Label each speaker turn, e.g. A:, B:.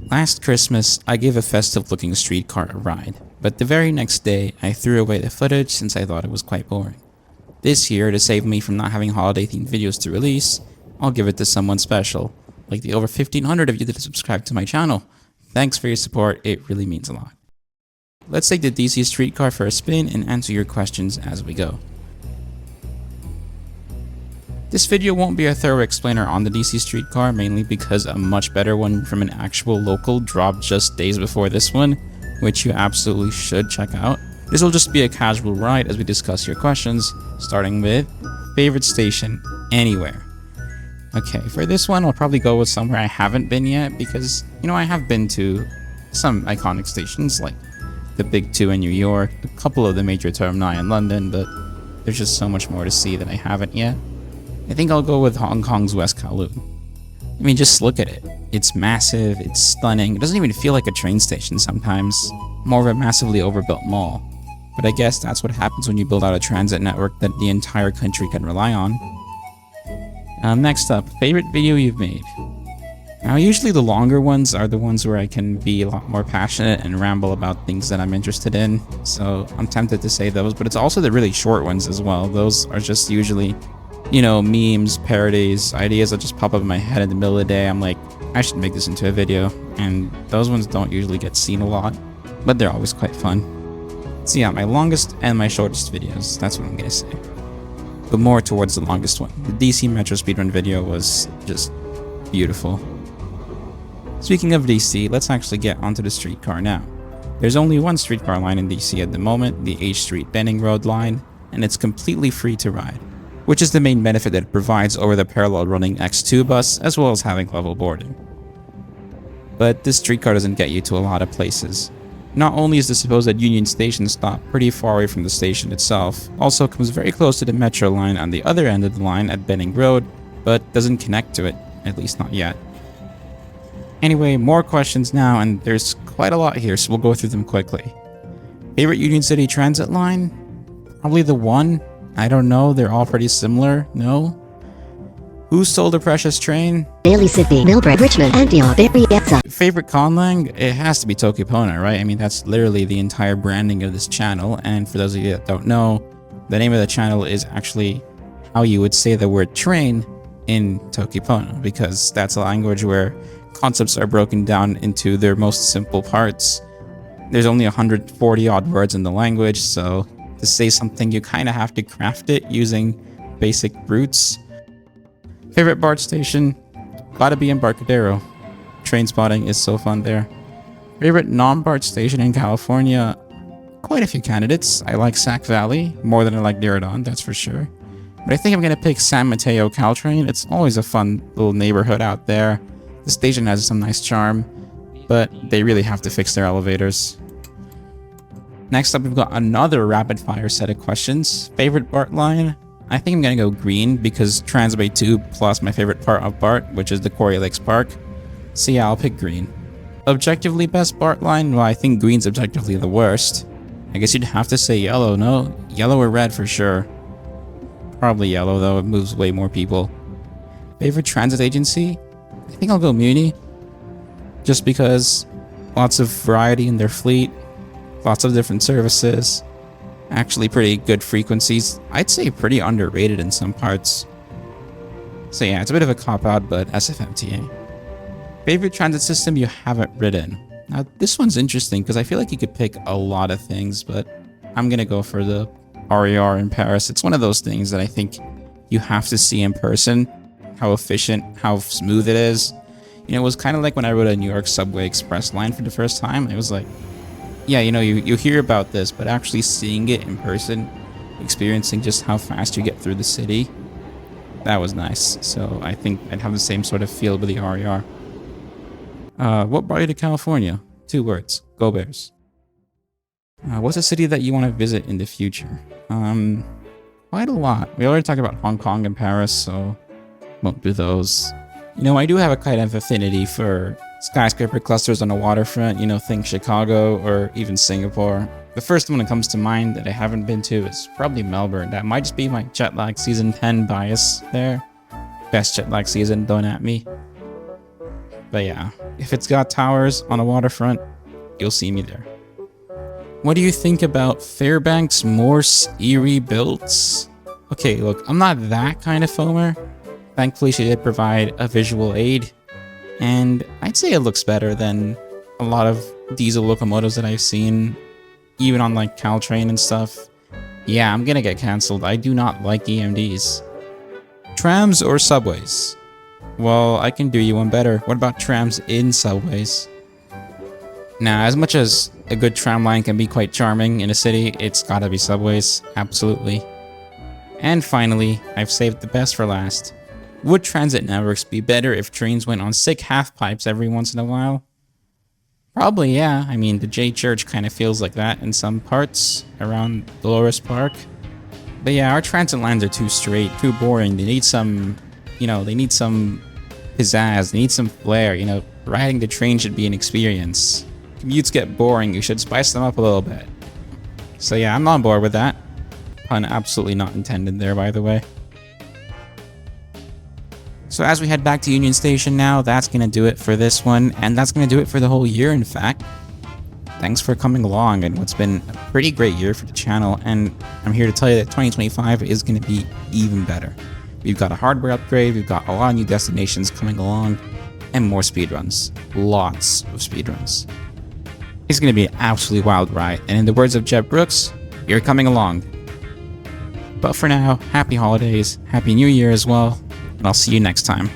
A: Last Christmas, I gave a festive-looking streetcar a ride, but the very next day, I threw away the footage since I thought it was quite boring. This year, to save me from not having holiday-themed videos to release, I'll give it to someone special, like the over 1,500 of you that have subscribed to my channel. Thanks for your support, it really means a lot. Let's take the DC Streetcar for a spin and answer your questions as we go. This video won't be a thorough explainer on the DC Streetcar, mainly because a much better one from an actual local dropped just days before this one, which you absolutely should check out. This will just be a casual ride as we discuss your questions, starting with favorite station anywhere. Okay, for this one I'll probably go with somewhere I haven't been yet because, I have been to some iconic stations like the Big Two in New York, a couple of the major termini in London, but there's just so much more to see that I haven't yet. I think I'll go with Hong Kong's West Kowloon. I mean, just look at it. It's massive, it's stunning, it doesn't even feel like a train station sometimes. More of a massively overbuilt mall. But I guess that's what happens when you build out a transit network that the entire country can rely on. Next up, favorite video you've made. Now, usually the longer ones are the ones where I can be a lot more passionate and ramble about things that I'm interested in. So I'm tempted to say those, but it's also the really short ones as well. Those are just usually memes, parodies, ideas that just pop up in my head in the middle of the day. I'm like, I should make this into a video, and those ones don't usually get seen a lot, but they're always quite fun. So yeah, my longest and my shortest videos, that's what I'm gonna say. But more towards the longest one. The DC Metro Speedrun video was just beautiful. Speaking of DC, let's actually get onto the streetcar now. There's only one streetcar line in DC at the moment, the H Street Benning Road line, and it's completely free to ride, which is the main benefit that it provides over the parallel running X2 bus, as well as having level boarding. But this streetcar doesn't get you to a lot of places. Not only is the supposed Union Station stop pretty far away from the station itself, also comes very close to the metro line on the other end of the line at Benning Road, but doesn't connect to it, at least not yet. Anyway, more questions now, and there's quite a lot here, so we'll go through them quickly. Favorite Union City Transit line? Probably the one. I don't know, they're all pretty similar, no? Who stole the precious train?
B: Daly, Sydney, Millbrae, Richmond, Antioch, Berry,
A: Favorite conlang? It has to be Tokipona, right? I mean, that's literally the entire branding of this channel, and for those of you that don't know, the name of the channel is actually how you would say the word train in Tokipona, because that's a language where concepts are broken down into their most simple parts. There's only 140 odd words in the language, so to say something, you kind of have to craft it using basic roots. Favorite BART station? Gotta be Embarcadero. Train spotting is so fun there. Favorite non-BART station in California? Quite a few candidates. I like Sac Valley more than I like Diridon, that's for sure. But I think I'm gonna pick San Mateo Caltrain. It's always a fun little neighborhood out there. The station has some nice charm, but they really have to fix their elevators. Next up, we've got another rapid fire set of questions. Favorite BART line? I think I'm gonna go green because Transbay 2 plus my favorite part of BART, which is the Quarry Lakes Park. So yeah, I'll pick green. Objectively best BART line? Well, I think green's objectively the worst. I guess you'd have to say yellow, no? Yellow or red for sure. Probably yellow though, it moves way more people. Favorite transit agency? I think I'll go Muni. Just because lots of variety in their fleet. Lots of different services, actually pretty good frequencies. I'd say pretty underrated in some parts. So yeah, it's a bit of a cop-out, but SFMTA. Favorite transit system you haven't ridden? Now this one's interesting because I feel like you could pick a lot of things, but I'm gonna go for the RER in Paris. It's one of those things that I think you have to see in person, how efficient, how smooth it is. It was kind of like when I rode a New York Subway Express line for the first time. It was like, yeah, you hear about this, but actually seeing it in person, experiencing just how fast you get through the city, that was nice. So I think I'd have the same sort of feel with the RER. What brought you to California? 2 words. Go Bears. What's a city that you want to visit in the future? Quite a lot. We already talked about Hong Kong and Paris, so won't do those. I do have a kind of affinity for skyscraper clusters on the waterfront, think Chicago or even Singapore. The first one that comes to mind that I haven't been to is probably Melbourne. That might just be my jet lag season 10 bias there. Best jet lag season, don't at me. But yeah, if it's got towers on a waterfront, you'll see me there. What do you think about Fairbank's Morse Erie builds? Okay, look, I'm not that kind of foamer. Thankfully, she did provide a visual aid, and I'd say it looks better than a lot of diesel locomotives that I've seen, even on like Caltrain and stuff. Yeah, I'm gonna get cancelled. I do not like EMDs. Trams or subways? Well, I can do you one better. What about trams in subways? Now, as much as a good tram line can be quite charming in a city, it's gotta be subways, absolutely. And finally, I've saved the best for last. Would transit networks be better if trains went on sick half-pipes every once in a while? Probably, yeah. I mean, the J Church kind of feels like that in some parts around Dolores Park. But yeah, our transit lines are too straight, too boring. They need some, they need some pizzazz, they need some flair, Riding the train should be an experience. Commutes get boring, you should spice them up a little bit. So yeah, I'm on board with that. Pun absolutely not intended there, by the way. So as we head back to Union Station now, that's going to do it for this one, and that's going to do it for the whole year, in fact. Thanks for coming along in what's been a pretty great year for the channel, and I'm here to tell you that 2025 is going to be even better. We've got a hardware upgrade, we've got a lot of new destinations coming along, and more speedruns. Lots of speedruns. It's going to be an absolutely wild ride, and in the words of Jeb Brooks, you're coming along. But for now, happy holidays, happy new year as well, and I'll see you next time.